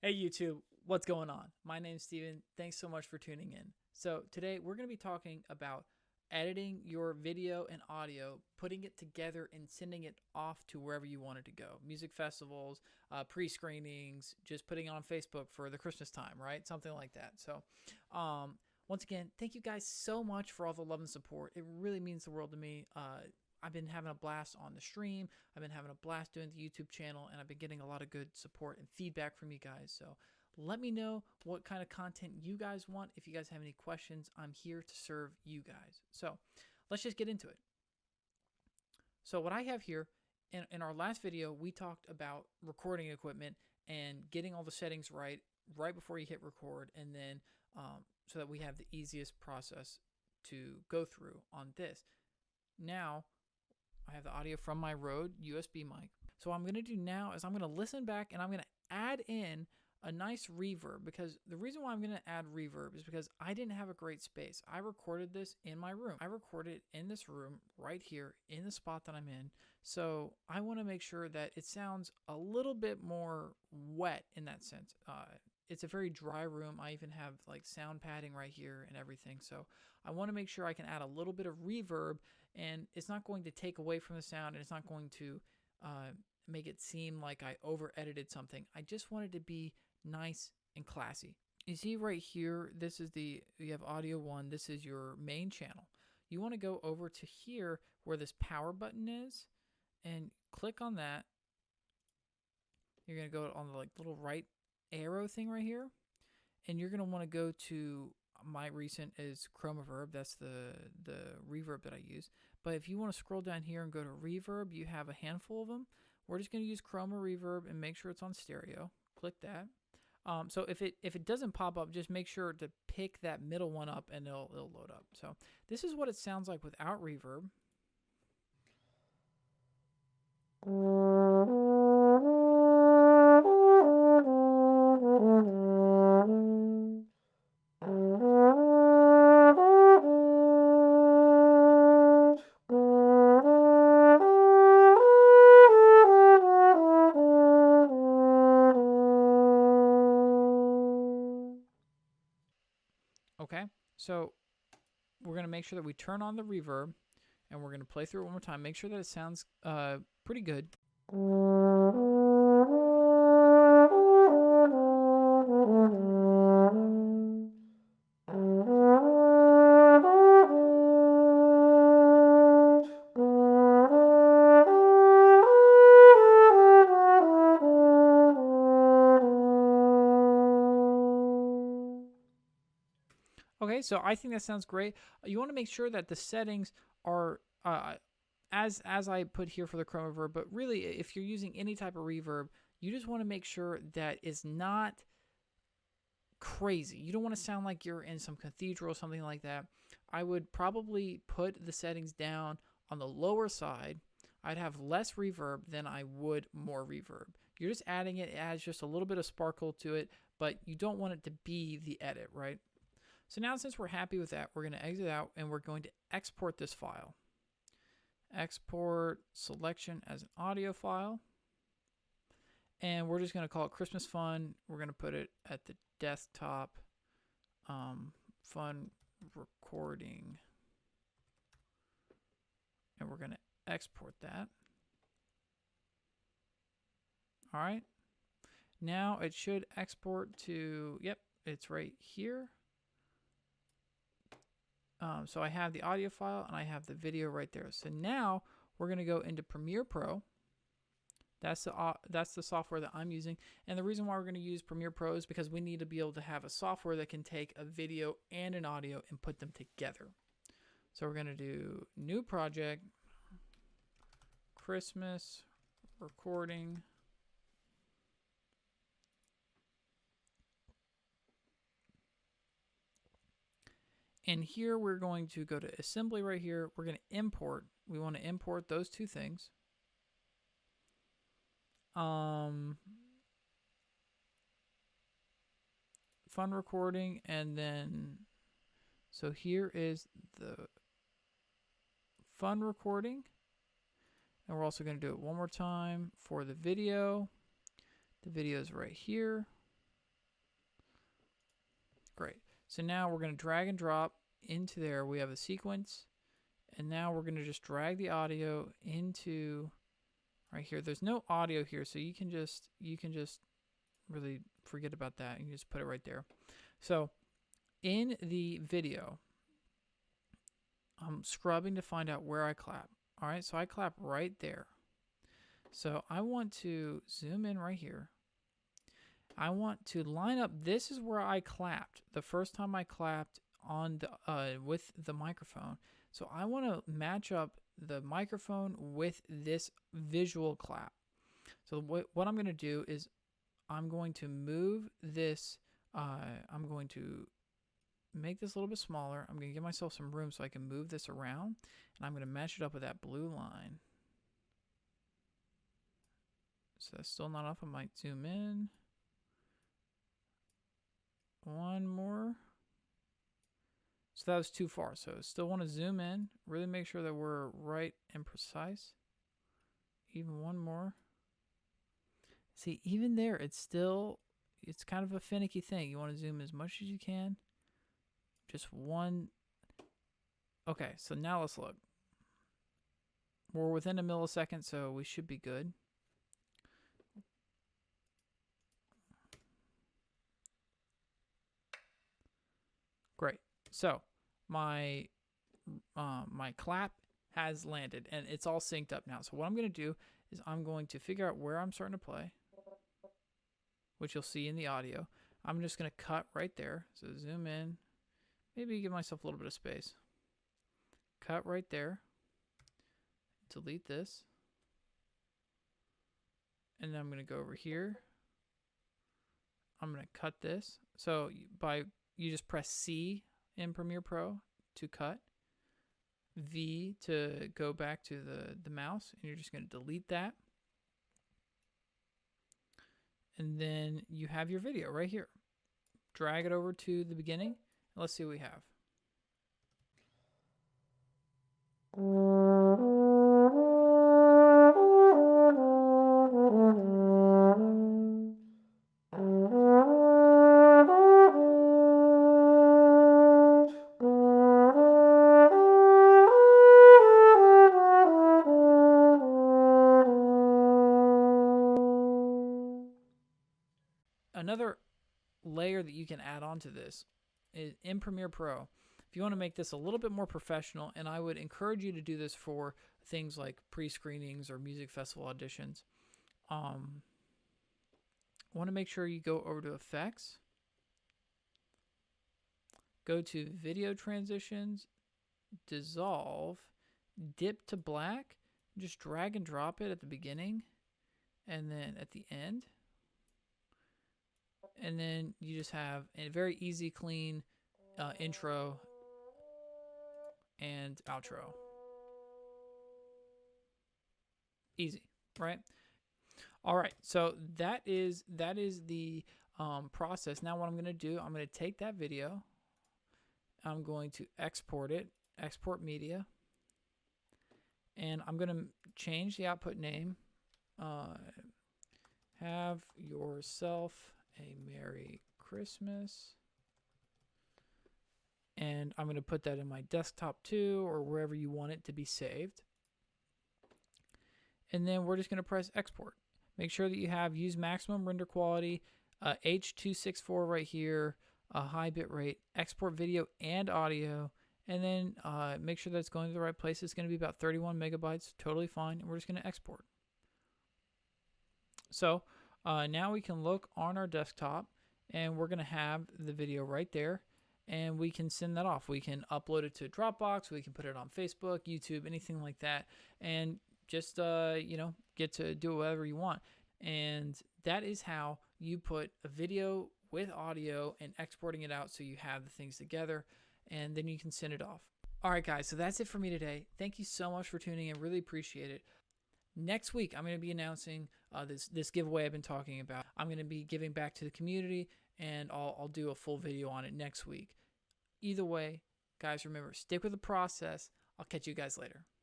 Hey YouTube, what's going on? My name's Steven. Thanks so much for tuning in. So today we're going to be talking about editing your video and audio, putting it together and sending it off to wherever you want it to go. Music festivals, pre-screenings, just putting it on Facebook for the Christmas time, right? Something like that. So once again, thank you guys so much for all the love and support. It really means the world to me. I've been having a blast on the stream. I've been having a blast doing the YouTube channel, and I've been getting a lot of good support and feedback from you guys. So let me know what kind of content you guys want. If you guys have any questions, I'm here to serve you guys. So let's just get into it. So what I have here, in our last video, we talked about recording equipment and getting all the settings right before you hit record, and then so that we have the easiest process to go through on this. Now, I have the audio from my Rode USB mic. So what I'm going to do now is I'm going to listen back and I'm going to add in a nice reverb, because the reason why I'm going to add reverb is because I didn't have a great space. I recorded this in my room. I recorded in this room right here in the spot that I'm in. So I want to make sure that it sounds a little bit more wet in that sense. It's a very dry room. I even have like sound padding right here and everything. So I want to make sure I can add a little bit of reverb, and it's not going to take away from the sound, and it's not going to make it seem like I over edited something. I just want it to be nice and classy. You see right here, this is you have audio 1. This is your main channel. You want to go over to here where this power button is and click on that. You're going to go on the like little right arrow thing right here, and you're going to want to go to my recent is Chromaverb. That's the reverb that I use. But if you want to scroll down here and go to reverb, you have a handful of them. We're just going to use Chroma Reverb and make sure it's on stereo. Click that. So if it doesn't pop up, just make sure to pick that middle one up and it'll load up. So this is what it sounds like without reverb. Okay, so we're going to make sure that we turn on the reverb, and we're going to play through it one more time. Make sure that it sounds pretty good. Okay, so I think that sounds great. You want to make sure that the settings are as I put here for the Chromaverb, but really if you're using any type of reverb, you just want to make sure that it's not crazy. You don't want to sound like you're in some cathedral or something like that. I would probably put the settings down on the lower side. I'd have less reverb than I would more reverb. You're just adding it. It adds just a little bit of sparkle to it, but you don't want it to be the edit, right? So now, since we're happy with that, we're going to exit out and we're going to export this file. Export selection as an audio file. And we're just going to call it Christmas Fun. We're going to put it at the desktop. Fun recording. And we're going to export that. All right. Now it should export to, yep, it's right here. So I have the audio file and I have the video right there. So now we're going to go into Premiere Pro. That's the software that I'm using. And the reason why we're going to use Premiere Pro is because we need to be able to have a software that can take a video and an audio and put them together. So we're going to do New Project, Christmas Recording. And here we're going to go to assembly right here. We're going to import. We want to import those two things. Fun recording, and then so here is the fun recording, and we're also going to do it one more time for the video. The video is right here. Great. So now we're going to drag and drop into there. We have a sequence, and now we're going to just drag the audio into right here. There's no audio here, so you can just really forget about that. You can just put it right there. So in the video, I'm scrubbing to find out where I clap. All right, so I clap right there. So I want to zoom in right here. I want to line up. This is where I clapped the first time I clapped on the with the microphone. So I want to match up the microphone with this visual clap. So what I'm going to do is I'm going to move this. I'm going to make this a little bit smaller. I'm going to give myself some room so I can move this around, and I'm going to match it up with that blue line. So that's still not enough. I might zoom in. One more. So that was too far. So still want to zoom in, really make sure that we're right and precise. Even one more. See, even there, it's kind of a finicky thing. You want to zoom as much as you can. Just one. Okay, so now let's look. We're within a millisecond, so we should be good. Great. So my clap has landed, and it's all synced up now. So what I'm going to do is I'm going to figure out where I'm starting to play, which you'll see in the audio. I'm just going to cut right there. So zoom in. Maybe give myself a little bit of space. Cut right there. Delete this. And then I'm going to go over here. I'm going to cut this. So you just press C in Premiere Pro to cut. V to go back to the mouse. And you're just going to delete that. And then you have your video right here. Drag it over to the beginning. Let's see what we have. Another layer that you can add on to this is in Premiere Pro. If you want to make this a little bit more professional, and I would encourage you to do this for things like pre-screenings or music festival auditions, want to make sure you go over to Effects, go to Video Transitions, Dissolve, Dip to Black, just drag and drop it at the beginning and then at the end. And then you just have a very easy, clean intro and outro. Easy, right? All right, so that is the process. Now what I'm going to do, I'm going to take that video. I'm going to export it, export media. And I'm going to change the output name. Have yourself a Merry Christmas. And I'm going to put that in my desktop too, or wherever you want it to be saved. And then we're just going to press export. Make sure that you have use maximum render quality, H.264 right here, a high bit rate, export video and audio, and then make sure that it's going to the right place. It's going to be about 31 megabytes, totally fine, and we're just going to export. So now we can look on our desktop, and we're going to have the video right there, and we can send that off. We can upload it to Dropbox, we can put it on Facebook, YouTube, anything like that, and just get to do whatever you want. And that is how you put a video with audio and exporting it out so you have the things together, and then you can send it off. All right, guys, so that's it for me today. Thank you so much for tuning in. Really appreciate it. Next week, I'm going to be announcing this giveaway I've been talking about. I'm going to be giving back to the community, and I'll do a full video on it next week. Either way, guys, remember, stick with the process. I'll catch you guys later.